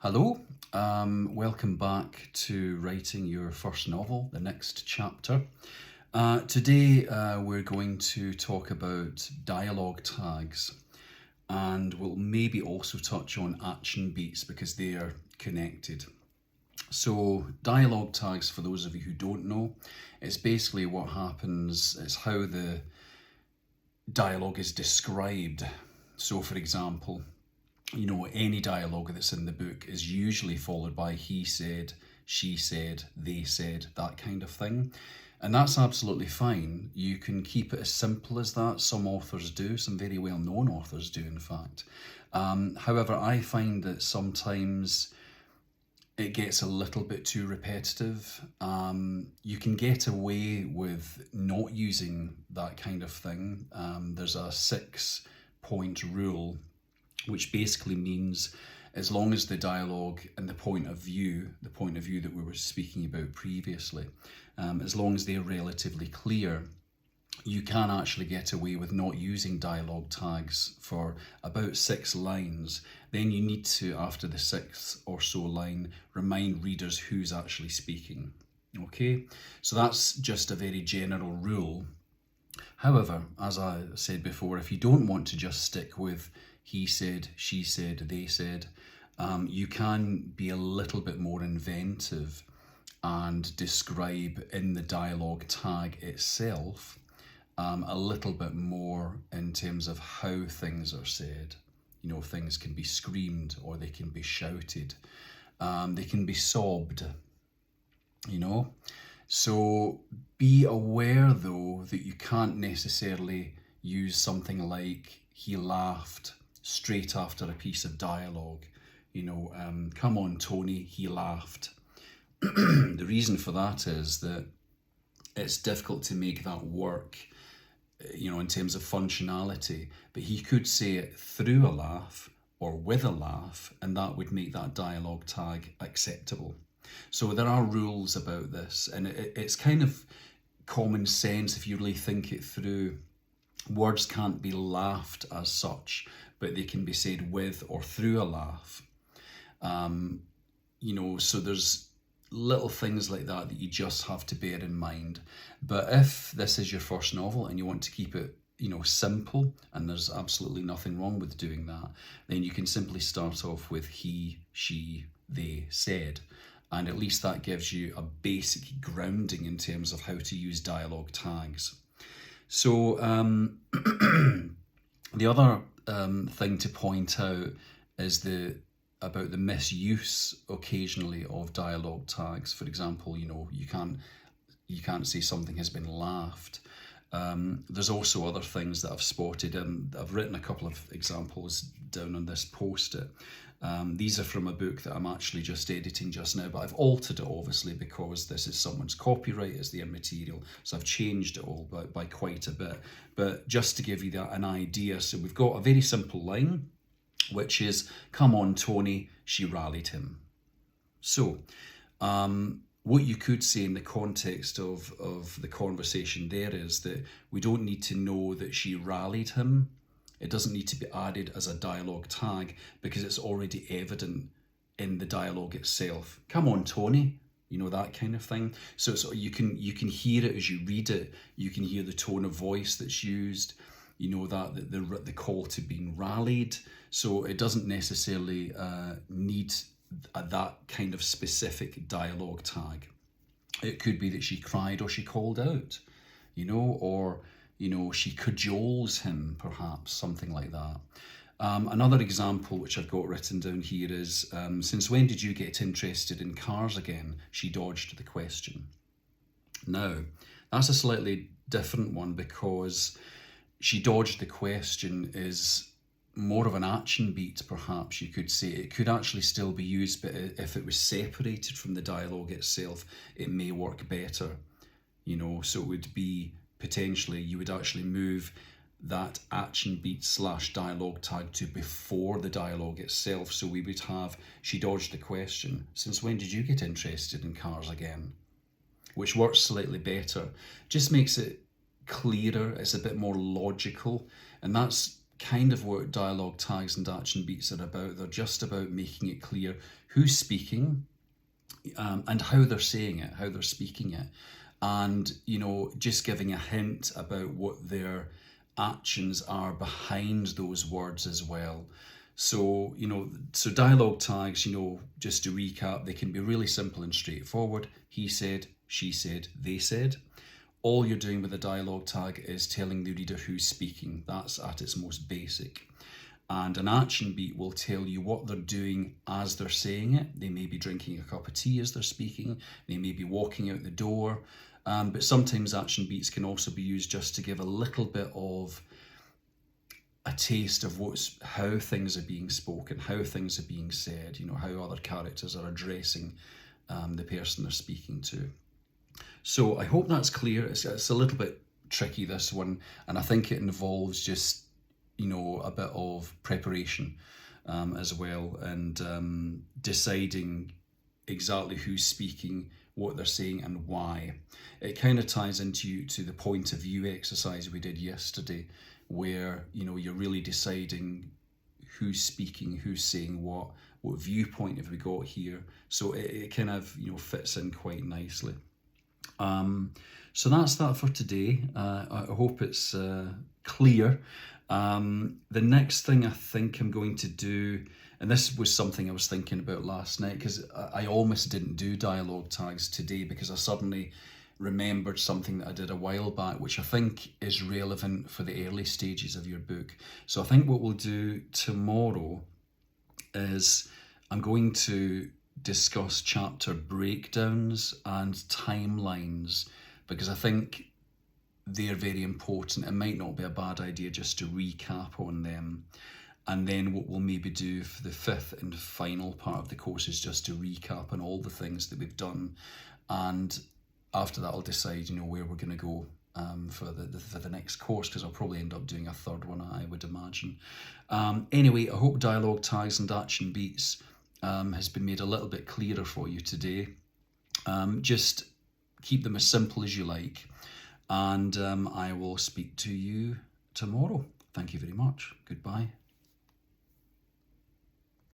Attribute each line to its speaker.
Speaker 1: Hello, welcome back to writing your first novel, the next chapter. Today we're going to talk about dialogue tags, and we'll maybe also touch on action beats because they are connected. So dialogue tags, for those of you who don't know, it's basically what happens, it's how the dialogue is described. So for example, any dialogue that's in the book is usually followed by he said, she said, they said, that kind of thing. And that's absolutely fine. You can keep it as simple as that. Some authors do, some very well-known authors do, in fact. However, I find that sometimes it gets a little bit too repetitive. You can get away with not using that kind of thing. There's a 6-point rule, which basically means as long as the dialogue and the point of view that we were speaking about previously, as long as they're relatively clear, you can actually get away with not using dialogue tags for about 6 lines. Then you need to, after the 6th or so line, remind readers who's actually speaking. Okay, so that's just a very general rule. However, as I said before, if you don't want to just stick with he said, she said, they said, you can be a little bit more inventive and describe in the dialogue tag itself a little bit more in terms of how things are said. Things can be screamed or they can be shouted. They can be sobbed, So be aware though that you can't necessarily use something like he laughed straight after a piece of dialogue. Come on, Tony, he laughed. The reason for that is that it's difficult to make that work, in terms of functionality, but he could say it through a laugh or with a laugh, and that would make that dialogue tag acceptable. So there are rules about this, and it's kind of common sense if you really think it through. Words can't be laughed as such, but they can be said with or through a laugh. So there's little things like that you just have to bear in mind. But if this is your first novel and you want to keep it, simple, and there's absolutely nothing wrong with doing that, then you can simply start off with he, she, they said. And at least that gives you a basic grounding in terms of how to use dialogue tags. So the other thing to point out is about the misuse occasionally of dialogue tags. For example, you can't say something has been laughed. There's also other things that I've spotted, and I've written a couple of examples down on this post-it. These are from a book that I'm actually just editing just now, but I've altered it obviously because this is someone's copyright, it's their material, so I've changed it all by quite a bit. But just to give you an idea, so we've got a very simple line, which is, come on, Tony, she rallied him. So what you could say in the context of the conversation there is that we don't need to know that she rallied him. It doesn't need to be added as a dialogue tag because it's already evident in the dialogue itself. Come on, Tony, that kind of thing. So you can hear it as you read it. You can hear the tone of voice that's used. That the call to being rallied. So it doesn't necessarily need that kind of specific dialogue tag. It could be that she cried or she called out, or she cajoles him, perhaps, something like that. Another example which I've got written down here is, since when did you get interested in cars again? She dodged the question. Now, that's a slightly different one because she dodged the question is more of an action beat, perhaps you could say. It could actually still be used, but if it was separated from the dialogue itself, it may work better. So it would be potentially, you would actually move that action beat / dialogue tag to before the dialogue itself. So we would have, she dodged the question, since when did you get interested in cars again? Which works slightly better, just makes it clearer, it's a bit more logical, and that's kind of what dialogue tags and action beats are about. They're just about making it clear who's speaking, and how they're saying it, how they're speaking it, and just giving a hint about what their actions are behind those words as well. So so dialogue tags, just to recap, they can be really simple and straightforward. He said, she said, they said. All you're doing with a dialogue tag is telling the reader who's speaking. That's at its most basic. And an action beat will tell you what they're doing as they're saying it. They may be drinking a cup of tea as they're speaking. They may be walking out the door. But sometimes action beats can also be used just to give a little bit of a taste of how things are being spoken, how things are being said, how other characters are addressing the person they're speaking to. So I hope that's clear. It's a little bit tricky, this one, and I think it involves just a bit of preparation as well, and deciding exactly who's speaking, what they're saying, and why. It kind of ties into the point of view exercise we did yesterday, where you're really deciding who's speaking, who's saying what viewpoint have we got here. So it kind of fits in quite nicely. So that's that for today. I hope it's clear. The next thing I think I'm going to do, and this was something I was thinking about last night, because I almost didn't do dialogue tags today because I suddenly remembered something that I did a while back, which I think is relevant for the early stages of your book. So I think what we'll do tomorrow is I'm going to discuss chapter breakdowns and timelines, because I think they're very important. It might not be a bad idea just to recap on them. And then what we'll maybe do for the fifth and final part of the course is just to recap on all the things that we've done. And after that, I'll decide, where we're going to go for the next course, because I'll probably end up doing a third one, I would imagine. Anyway, I hope dialogue tags and action beats has been made a little bit clearer for you today. Just keep them as simple as you like. And I will speak to you tomorrow. Thank you very much. Goodbye.